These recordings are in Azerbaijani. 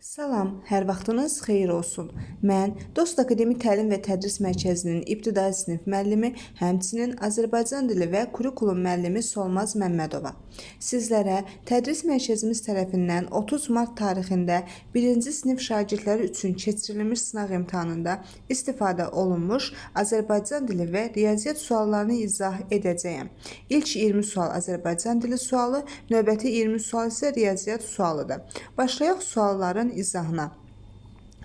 Salam, hər vaxtınız xeyir olsun. Mən Dost Akademi Təlim və Tədris Mərkəzinin ibtidai sinif müəllimi, həmçinin Azərbaycan dili və kurikulum müəllimi Solmaz Məmmədova. Sizlərə Tədris Mərkəzimiz tərəfindən 30 mart tarixində 1-ci sinif şagirdləri üçün keçirilmiş sınaq imtahanında istifadə olunmuş Azərbaycan dili və riyaziyyat suallarını izah edəcəyəm. İlk 20 sual Azərbaycan dili sualı, növbəti 20 sual isə riyaziyyat sualıdır. Başlayaq sualların izahına.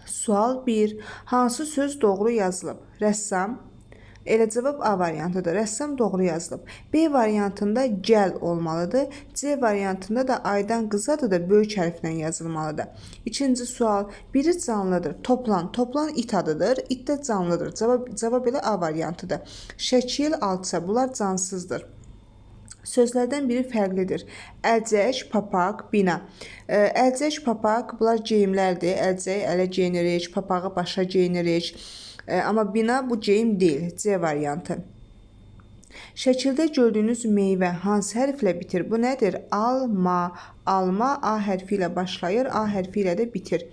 Sual 1. Hansı söz doğru yazılıb? Rəssam. Elə cavab A variantıdır. Rəssam doğru yazılıb. B variantında gəl olmalıdır. C variantında da aydan qızadır da böyük hərflə yazılmalıdır. İkinci sual. Biri canlıdır. Toplan. Toplan it adıdır. İt də canlıdır. Cavab elə A variantıdır. Şəkil, alça. Bunlar cansızdır. Sözlərdən biri fərqlidir. Əlcək, papaq, bina. Əlcək, papaq, bunlar geyimlərdir. Əlcək ələ geyinirik, papağı başa geyinirik. Amma bina bu geyim deyil. C variantı. Şəkildə gördüyünüz meyvə hansı hərflə bitir? Bu nədir? Alma. Alma A hərfi ilə başlayır, A hərfi ilə də bitir.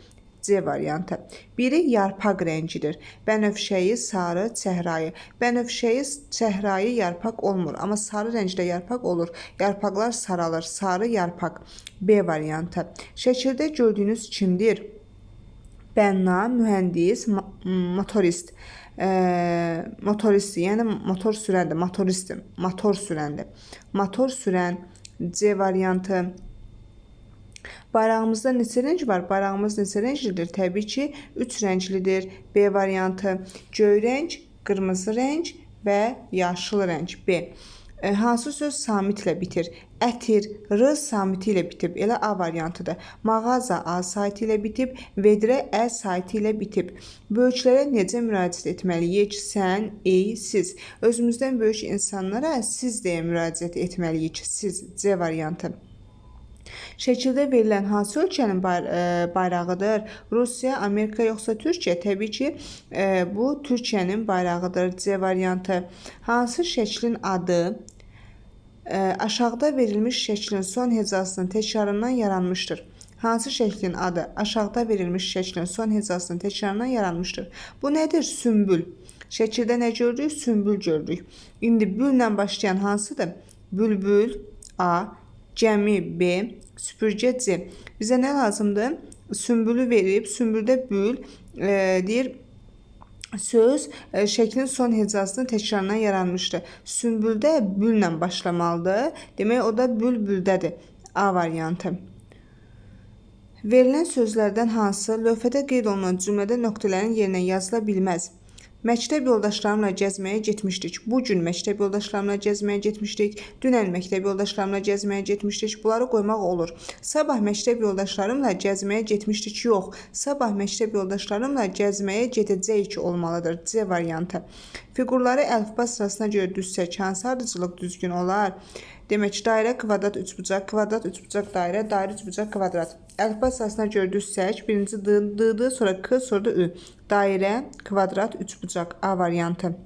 C variantı. Biri yarpaq rəngidir. Bənövşəyi, sarı, çəhrayı. Bənövşəyi, çəhrayı yarpaq olmur. Amma sarı rəngdə yarpaq olur. Yarpaqlar saralır. Sarı yarpaq. B variantı. Şəkildə gördüyünüz kimdir? Bənna, mühəndis, motorist. Motorist, yəni motor sürəndir. Motoristim. Motor sürəndir. Motor sürən. C variantı. Bayrağımızda neçə rəng var? Bayrağımız neçə rənglidir? Təbii ki, 3 rənglidir. B variantı. Göy rəng, qırmızı rəng və yaşıl rəng. B. Hansı söz samitlə bitir? Ətir, R samiti ilə bitib. Elə A variantıdır. Mağaza A saiti ilə bitib. Vedrə Ə saiti ilə bitib. Böyüklərə necə müraciət etməliyik? Sən, ey, siz. Özümüzdən böyük insanlara siz deyə müraciət etməliyik. Siz. C variantı. Şəkildə verilən hansı ölkənin bayrağıdır? Rusiya, Amerika yoxsa Türkiyə? Təbii ki, bu Türkiyənin bayrağıdır. C variantı. Hansı şəklin adı aşağıda verilmiş şəklin son hecasının təkrarından yaranmışdır? Hansı şəklin adı aşağıda verilmiş şəklin son hecasının təkrarından yaranmışdır? Bu nədir? Sümbül. Şəkildə nə gördük? Sümbül gördük. İndi büllə başlayan hansıdır? Bülbül A, gəmi B, süpürgə C. Bizə nə lazımdır? Sümbülü verib, sümbüldə bül deyir, söz şəklin son hecasının təkrarından yaranmışdır. Sümbüldə büllə başlamalıdır. Demək, o da bülbüldədir. A variantı. Verilən sözlərdən hansı lövhədə qeyd olunan cümlədə nöqtələrin yerinə yazıla bilməz? Məktəb yoldaşlarımla gəzməyə getmişdik. Bugün məktəb yoldaşlarımla gəzməyə getmişdik. Dünən məktəb yoldaşlarımla gəzməyə getmişdik. Bunları qoymaq olur. Sabah məktəb yoldaşlarımla gəzməyə getmişdik. Yox. Sabah məktəb yoldaşlarımla gəzməyə gedəcəyik olmalıdır. C variantı. Fiqurları əlifba sırasına görə düzsək, hansı ardıcılıq düzgün olar? Demək, dairə, kvadrat, üçbucaq, kvadrat, üçbucaq, dairə, dairə, üçbucaq, kvadrat. Əlifba sırasına görə düzsək, birinci D-dır, sonra K, sonra da Ü. Dairə, kvadrat, üçbucaq. A variantı.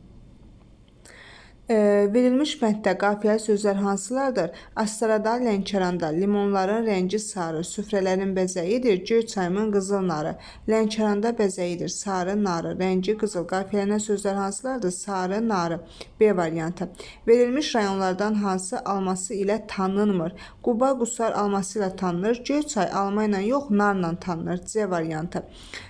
Verilmiş mətndə qafiyəli sözlər hansılardır? Astarada, Lənkəranda, limonların rəngi sarı, süfrələrin bəzəyidir, göy çayımın qızıl narı. Lənkəranda bəzəyidir, sarı narı, rəngi qızıl. Qafiyələnən sözlər hansılardır? Sarı narı. B variantı. Verilmiş rayonlardan hansı alması ilə tanınmır? Quba, Qusar alması ilə tanınır, göy çay alma ilə yox, narla tanınır. C variantı.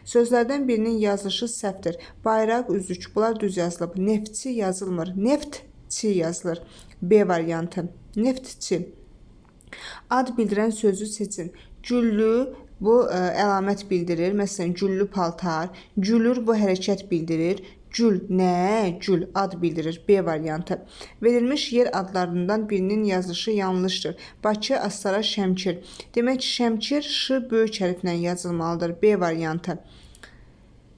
Sözlərdən birinin yazılışı səhvdir. Bayraq, üzük, bunlar düz yazılıb. Neftçi yazılmır. Neftçi yazılır. B variantı. Neftçi. Ad bildirən sözü seçin. Güllü bu əlamət bildirir. Məsələn, güllü paltar. Gülür bu hərəkət bildirir. Gül, nə? Gül, ad bildirir. B variantı. Verilmiş yer adlarından birinin yazılışı yanlışdır. Bakı, Astara, Şəmkir. Demək, Şəmkir, Ş böyük hərflə yazılmalıdır. B variantı.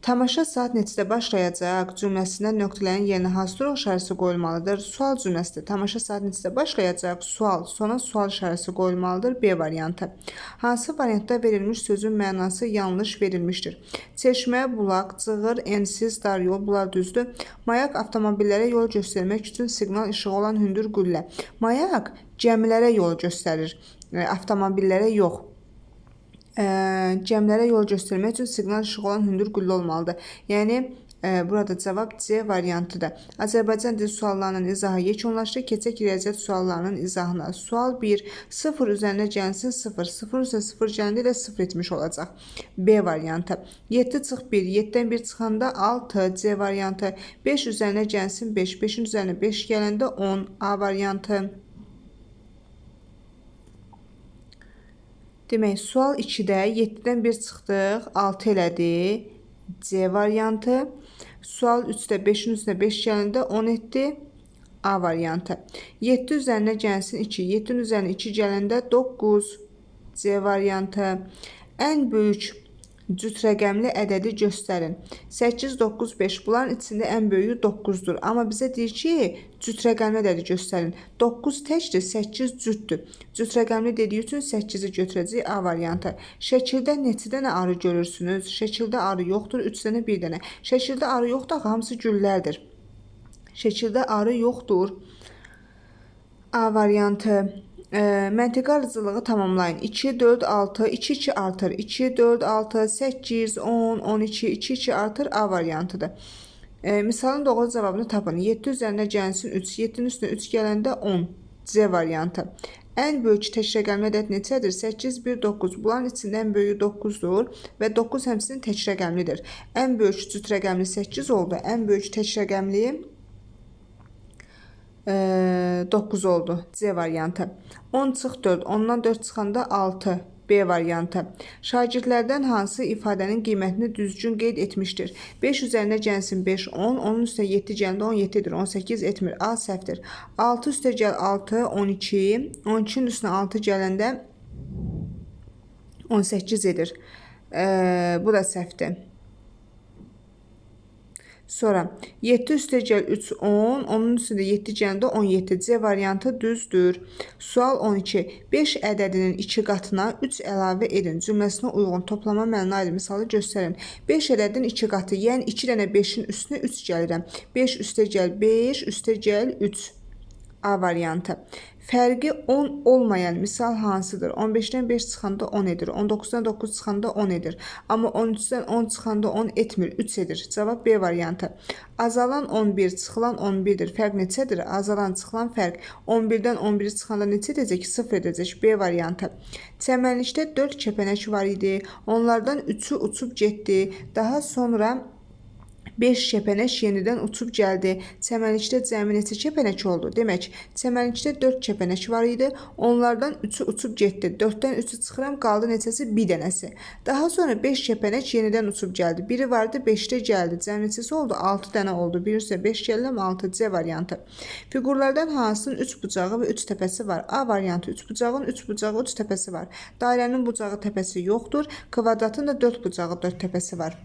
Tamaşa saat neçədə başlayacaq cümləsindən nöqtələrin yerinə hansı duruq işarəsi qoyulmalıdır? Sual cümləsidir. Tamaşa saat neçədə başlayacaq? Sual. Sonra sual işarəsi qoyulmalıdır. B variantı. Hansı variantda verilmiş sözün mənası yanlış verilmişdir? Çeşmə, bulaq, cığır, ensiz, dar yol. Bunlar düzdür. Mayak avtomobillərə yol göstərmək üçün siqnal işığı olan hündür qüllə. Mayak gəmilərə yol göstərir. Avtomobillərə yox. cəmlərə yol göstərmək üçün siqnal işığı olan hündür qüllə olmalıdır. Yəni burada cavab C variantıdır. Azərbaycan dili suallarının izahı yekunlaşdı. Keçək riyaziyyat suallarının izahına. Sual 1. 0 üzərinə gəlsin 0. 0 üzrə 0 gələndə ilə 0 etmiş olacaq. B variantı. 7 çıx 1. 7-dən 1 çıxanda 6. C variantı. 5 üzərinə gəlsin 5. 5-in üzərinə 5 gələndə 10. A variantı. Demək, sual 2-də 7-dən 1 çıxdıq, 6 elədi. C variantı. Sual 3-də 5-in üstünə 5 gələndə 10 etdi. A variantı. 7 üzərinə gəlsin 2. 7-in üzərinə 2 gələndə 9. C variantı. Ən böyük cüt rəqəmli ədədi göstərin. 8, 9, 5. Bunların içində ən böyüyü 9-dur. Amma bizə deyir ki, cüt rəqəmli ədədi göstərin. 9 təkdir, 8 cütdür. Cüt rəqəmli dediyi üçün 8-i götürəcək. A variantı. Şəkildə neçə dənə arı görürsünüz? Şəkildə arı yoxdur, 3 dənə, 1 dənə. Şəkildə arı yoxdur, hamısı güllərdir. Şəkildə arı yoxdur. A variantı. Məntiqi arıcılığı tamamlayın. 2, 4, 6, 2, 2 artır. 2, 4, 6, 8, 10, 12, 2, 2 artır. A variantıdır. Misalın doğru cavabını tapın. 7 üzərinə gəlsin 3. 7-nin üstünə 3 gələndə 10. C variantı. Ən böyük tək rəqəmli ədəd neçədir? 8, 1, 9. Bunların içində ən böyüyü 9-dur və 9 həmçinin tək rəqəmlidir. Ən böyük cüt rəqəmli 8 oldu. Ən böyük tək rəqəmli 9 oldu. C variantı. 10 çıx 4. 10-dan 4 çıxanda 6. B variantı. Şagirdlərdən hansı ifadənin qiymətini düzgün qeyd etmişdir? 5 üzərinə gəlsin 5, 10. Onun üstə 7 gələndə 17-dir. 18 etmir. A səhvdir. 6 üstə gəl 6, 12. 12-nin üstünə 6 gələndə 18 edir. Bu da səhvdir. Sonra 7 üstə gəl 3, 10. Onun üstündə 7 gələndə 17. C variantı düzdür. Sual 12. 5 ədədinin 2 qatına 3 əlavə edin. Cümləsinə uyğun toplama məna aid misalı göstərin. 5 ədədin 2 qatı, yəni 2 dənə 5-in üstünə 3 gəlirəm. 5 üstə gəl 5, üstə gəl 3. A variantı. Fərqi 10 olmayan misal hansıdır? 15-dən 5 çıxanda 10 edir. 19-dan 9 çıxanda 10 edir. Amma 13-dən 10 çıxanda 10 etmir, 3 edir. Cavab B variantı. Azalan 11, çıxılan 11-dir. Fərq neçədir? Azalan, çıxılan fərq 11-dən 11-i çıxanda neçə edəcək? 0 edəcək. B variantı. Çəmənlikdə 4 kəpənək var idi. Onlardan 3'ü uçub getdi. Daha sonra 5 kəpənək yenidən uçub gəldi. Çəmənlikdə cəmi neçə kəpənək oldu? Demək, çəmənlikdə 4 kəpənək var idi. Onlardan 3'ü uçub getdi. 4-dən 3'ü çıxıram, qaldı neçəsi? 1 dənəsi. Daha sonra 5 kəpənək yenidən uçub gəldi. Biri vardı, 5-də gəldi. Cəmi neçəsi oldu? 6 dənə oldu. Bir üstə 5 gələm, 6. C variantı. Fiqurlardan hansının 3 bucağı və 3 təpəsi var? A variantı. 3 bucağın 3 bucağı, 3 təpəsi var. Dairənin bucağı, təpəsi yoxdur. Kvadratın da 4 bucağı, 4 təpəsi var.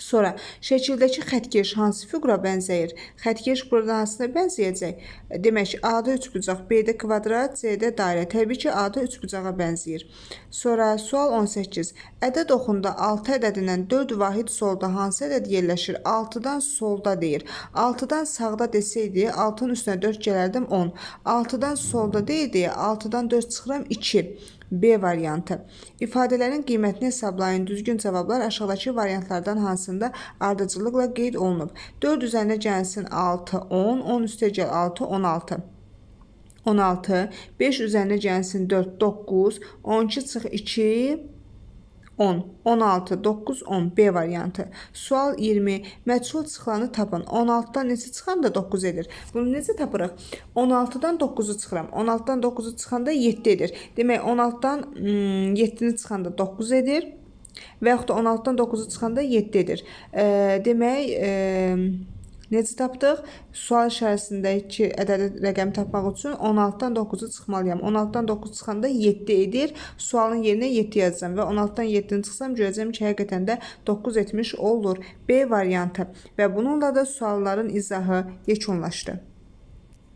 Sonra şəkildəki xəttkeş hansı fiqura bənzəyir? Xəttkeş burada hansına bənzəyəcək? Demək, A-da 3 bucaq, B-də kvadrat, C-də dairə. Təbii ki, A-da 3 bucağa bənzəyir. Sonra sual 18. Ədəd oxunda 6 ədədindən 4 vahid solda hansı ədəd yerləşir? 6-dan solda deyir. 6-dan sağda desəydi, 6-nın üstünə 4 gələrdim 10. 6-dan solda deyildi, 6-dan 4 çıxıram 2. B variantı. İfadələrin qiymətini hesablayın. Düzgün cavablar aşağıdakı variantlardan hansında ardıcıllıqla qeyd olunub? 4 üzərinə gəlsin 6, 10. 10 üstə gəl 6, 16. 16. 5 üzərinə gəlsin 4, 9. 12 çıx 2, 10. 16, 9, 10. B variantı. Sual 20. Məchul çıxılanı tapın. 16-dan neçə çıxanda 9 edir? Bunu necə tapırıq? 16-dan 9'u çıxıram. 16-dan 9'u çıxanda 7 edir. Demək, 16-dan 7'ni çıxanda 9 edir. Və yaxud da 16-dan 9'u çıxanda 7 edir. Demək, necə tapdıq? Sual işarəsindəki ədədi rəqəmi tapmaq üçün 16-dan 9'u çıxmalıyam. 16-dan 9 çıxanda 7 edir. Sualın yerinə 7 yazacağım və 16-dan 7'ni çıxsam görəcəm ki, həqiqətən də 9 etmiş olur. B variantı və bununla da sualların izahı yekunlaşdı.